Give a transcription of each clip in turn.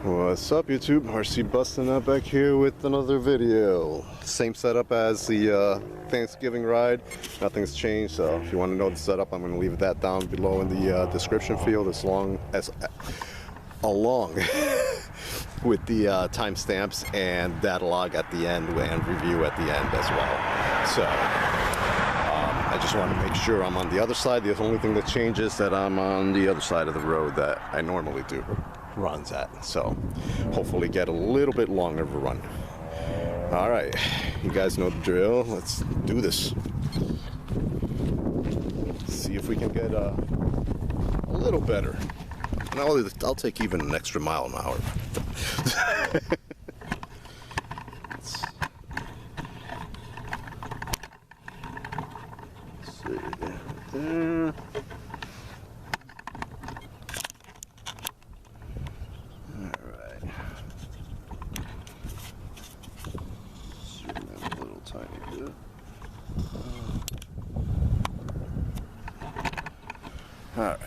What's up, YouTube? RC busting up back here with another video. Same setup as the Thanksgiving ride. Nothing's changed, so if you want to know the setup, I'm going to leave that down below in the description field along with the timestamps and data log at the end and review at the end as well. So I just want to make sure I'm on the other side. The only thing that changes is that I'm on the other side of the road that I normally do runs at, so hopefully get a little bit longer of a run. All right, you guys know the drill. Let's do this. See if we can get a little better. I'll take even an extra mile an hour. Let's see there. All right.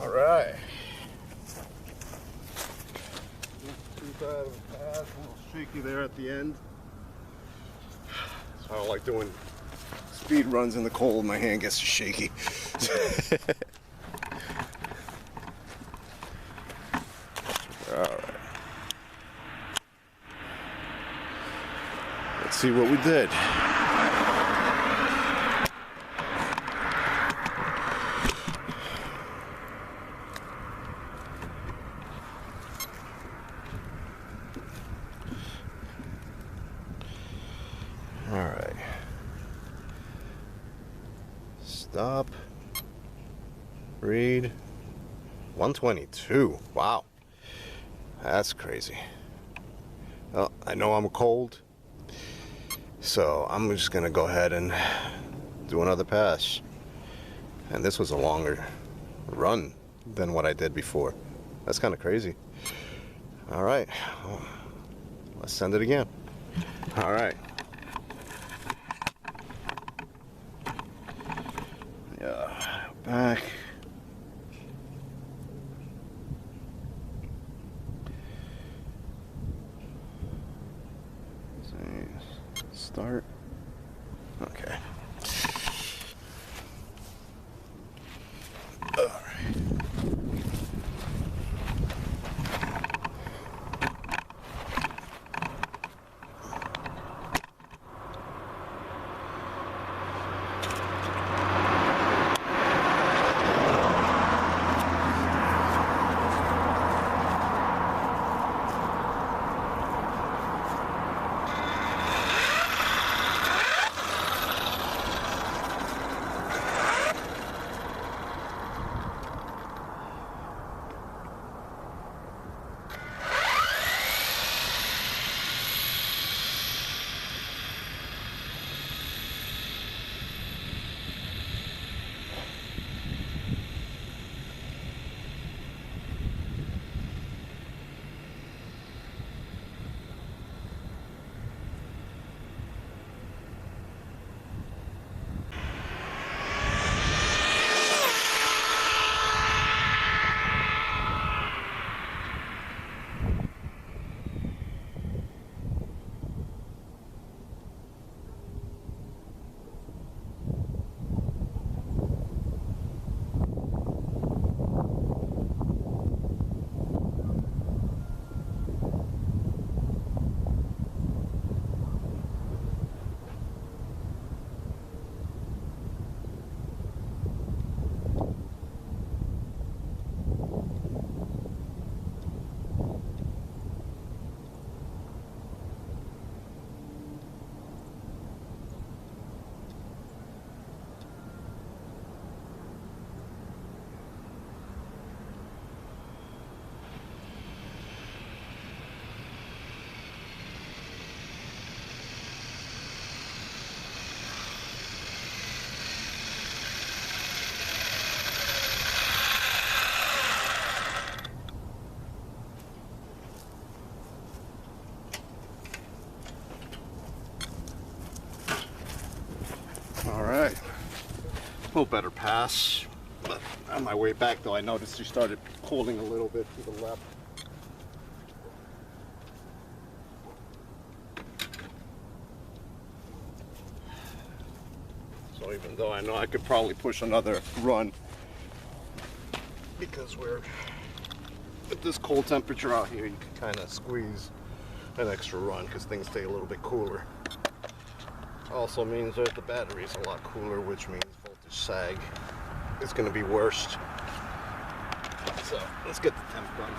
Alright. Not too bad of a pass, a little shaky there at the end. So I don't like doing speed runs in the cold, my hand gets shaky. Alright. Let's see what we did. Alright. Stop. Read. 122. Wow. That's crazy. Well, I know I'm cold, so I'm just gonna go ahead and do another pass. And this was a longer run than what I did before. That's kind of crazy. All right, let's send it again. All right. Yeah, back. Start. Okay. All right. All right, a little better pass, but on my way back though I noticed she started pulling a little bit to the left. So even though I know I could probably push another run, because we're at this cold temperature out here, you can kind of squeeze an extra run because things stay a little bit cooler. Also means that the battery is a lot cooler, which means voltage sag is going to be worse. So let's get the temp done.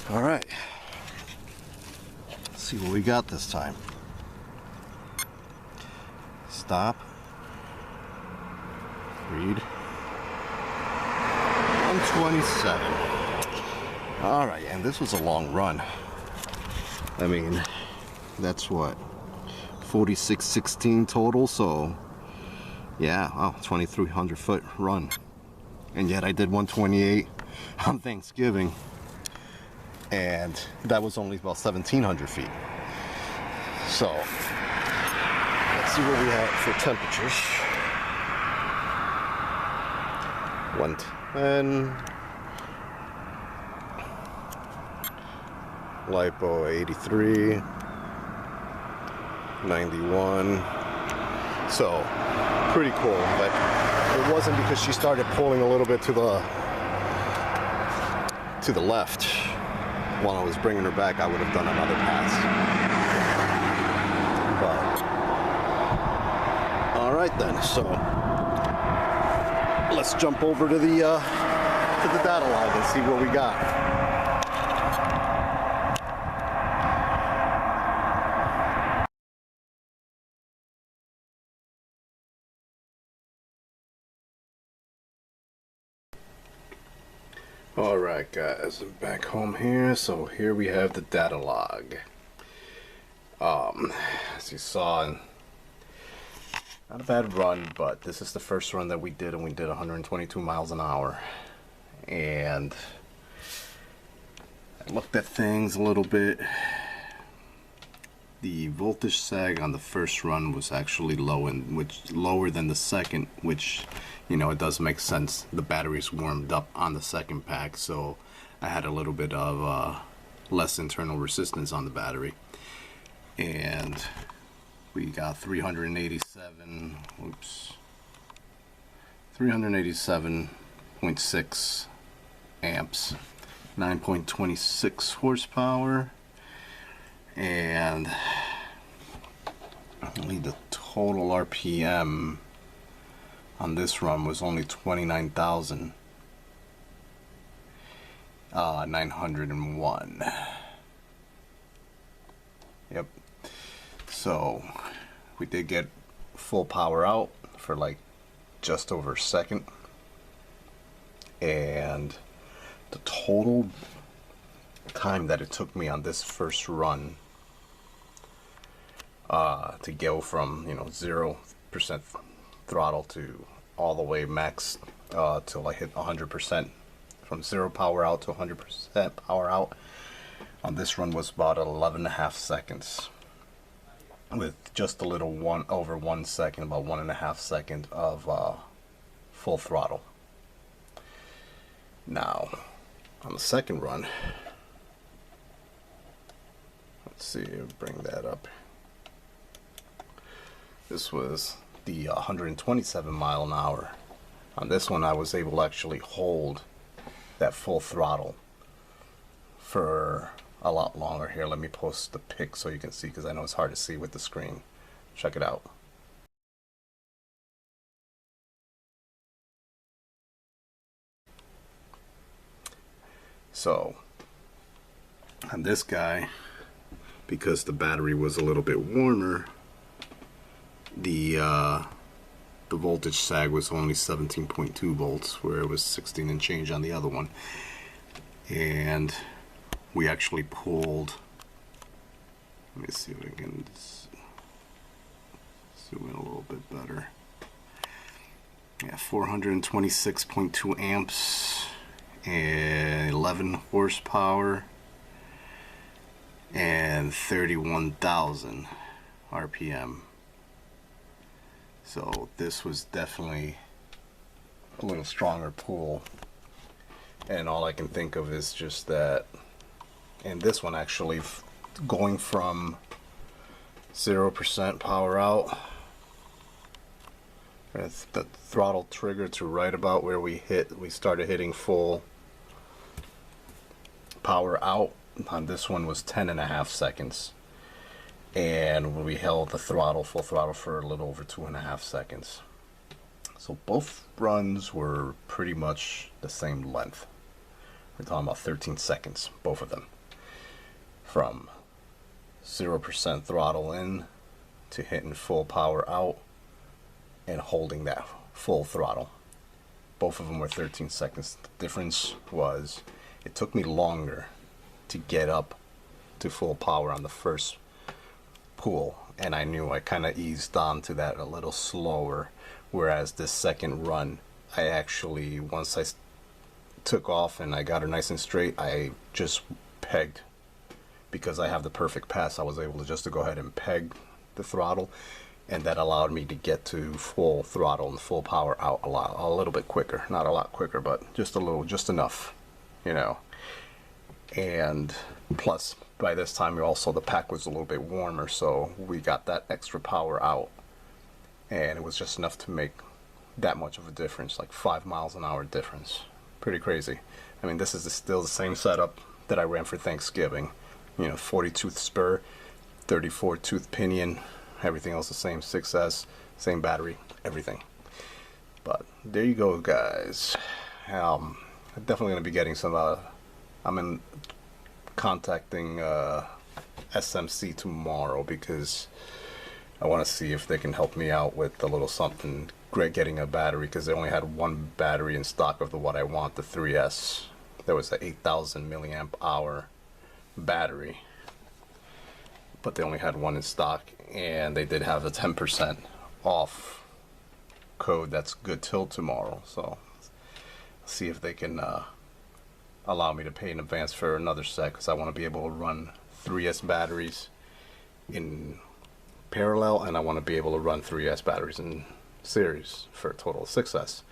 All right, let's see what we got this time. Stop. Read. 127. All right, and this was a long run. I mean, that's what, 46.16 total, so yeah, wow, 2,300 foot run. And yet I did 128 on Thanksgiving, and that was only about 1,700 feet. So let's see what we have for temperatures. 110, lipo 83, 91. So pretty cool, but it wasn't because she started pulling a little bit to the left. While I was bringing her back, I would have done another pass. But all right then, so let's jump over to the data log and see what we got. Alright guys, I'm back home here. So here we have the data log. As you saw, not a bad run, but this is the first run that we did, and we did 122 miles an hour. And I looked at things a little bit. The voltage sag on the first run was actually lower than the second, which, you know, it does make sense. The batteries warmed up on the second pack, so I had a little bit of less internal resistance on the battery. And we got 387.6 amps, 9.26 horsepower, and only the total RPM on this run was only 29,901. Yep. So we did get full power out for like just over a second, and the total time that it took me on this first run to go from 0% throttle to all the way max till I hit 100%, from 0 power out to 100% power out on this run was about 11.5 seconds, with just a little over 1 second, about 1.5 seconds of full throttle. Now on the second run, let's see, bring that up. This was the 127 mile an hour. On this one I was able to actually hold that full throttle for a lot longer. Here, let me post the pic so you can see, because I know it's hard to see with the screen. Check it out. So on this guy, because the battery was a little bit warmer, the voltage sag was only 17.2 volts, where it was 16 and change on the other one. And we actually pulled, let me see if I can zoom in a little bit better. Yeah, 426.2 amps and 11 horsepower and 31,000 RPM. So this was definitely a little stronger pull, and all I can think of is just that, and this one actually going from 0% power out, the throttle trigger to right about where we started hitting full power out. On this one was 10.5 seconds, and we held the full throttle for a little over 2.5 seconds. So both runs were pretty much the same length. We're talking about 13 seconds, both of them, from 0% throttle in to hitting full power out and holding that full throttle. Both of them were 13 seconds. The difference was it took me longer to get up to full power on the first pull, and I knew I kind of eased on to that a little slower, whereas this second run, I actually, once I took off and I got her nice and straight, I just pegged. Because I have the perfect pass, I was able to go ahead and peg the throttle, and that allowed me to get to full throttle and full power out a little bit quicker. Not a lot quicker, but just enough, and plus by this time the pack was a little bit warmer, so we got that extra power out, and it was just enough to make that much of a difference, like 5 miles an hour difference. Pretty crazy. I mean, this is still the same setup that I ran for Thanksgiving. 40 tooth Spur, 34 tooth Pinion, everything else the same, 6S, same battery, everything. But there you go, guys. I'm definitely going to be getting some, contacting SMC tomorrow because I want to see if they can help me out with a little something, getting a battery, because they only had one battery in stock of what I want, the 3S. There was an 8,000 milliamp hour battery, but they only had one in stock, and they did have a 10% off code that's good till tomorrow. So see if they can allow me to pay in advance for another set, because I want to be able to run 3S batteries in parallel, and I want to be able to run 3S batteries in series for a total of 6S.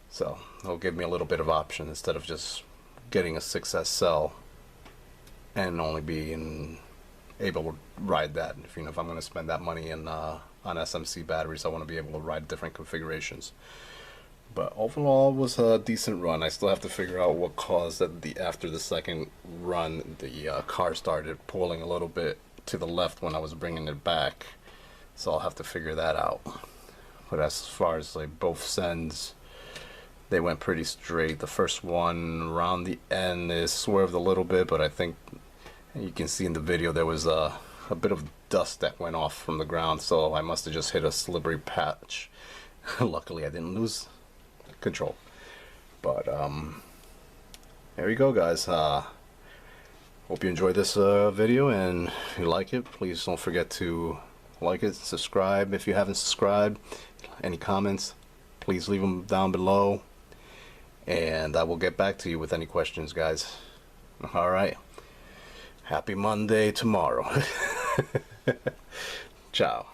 So it'll give me a little bit of option instead of just getting a 6S cell and only being able to ride that. If I'm going to spend that money in on SMC batteries, I want to be able to ride different configurations. But overall, it was a decent run. I still have to figure out what caused that after the second run, the car started pulling a little bit to the left when I was bringing it back. So I'll have to figure that out. But as far as like both sends, they went pretty straight. The first one around the end is swerved a little bit, but I think you can see in the video there was a bit of dust that went off from the ground, so I must have just hit a slippery patch. Luckily I didn't lose control. But there you go, guys. Hope you enjoyed this video, and if you like it, please don't forget to like it, subscribe if you haven't subscribed. Any comments, please leave them down below, and I will get back to you with any questions, guys. Alright, happy Monday tomorrow. Ciao.